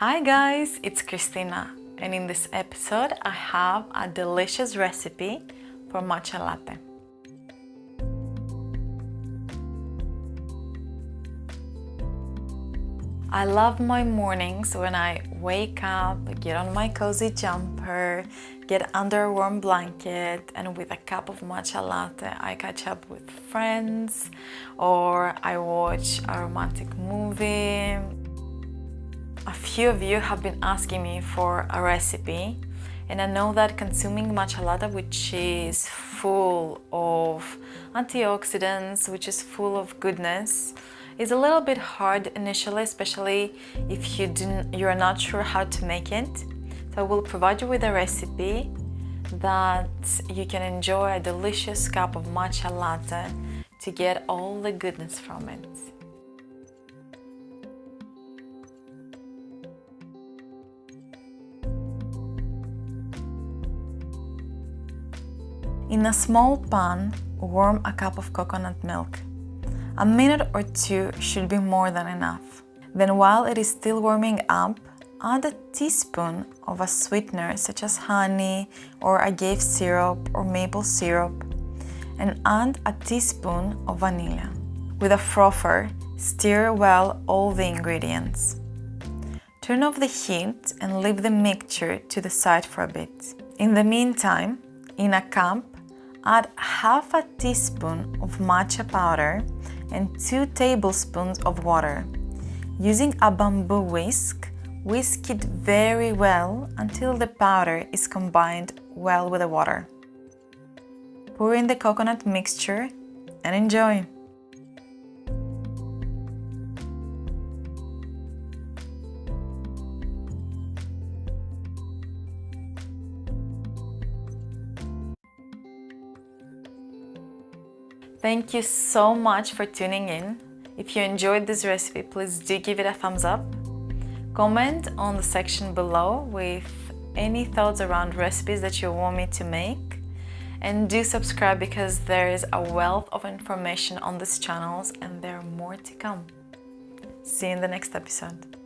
Hi guys, it's Christina, and in this episode I have a delicious recipe for matcha latte. I love my mornings when I wake up, get on my cozy jumper, get under a warm blanket, and with a cup of matcha latte I catch up with friends or I watch a romantic movie. A few of you have been asking me for a recipe, and I know that consuming matcha latte, which is full of antioxidants, which is full of goodness, is a little bit hard initially, especially if you're not sure how to make it. So I will provide you with a recipe that you can enjoy a delicious cup of matcha latte to get all the goodness from it. In a small pan, warm a cup of coconut milk. A minute or two should be more than enough. Then while it is still warming up, add a teaspoon of a sweetener such as honey or agave syrup or maple syrup, and add a teaspoon of vanilla. With a frother, stir well all the ingredients. Turn off the heat and leave the mixture to the side for a bit. In the meantime, in a cup, add half a teaspoon of matcha powder and 2 tablespoons of water. Using a bamboo whisk, whisk it very well until the powder is combined well with the water. Pour in the coconut mixture and enjoy! Thank you so much for tuning in. If you enjoyed this recipe, please do give it a thumbs up. Comment on the section below with any thoughts around recipes that you want me to make. And do subscribe because there is a wealth of information on these channels and there are more to come. See you in the next episode.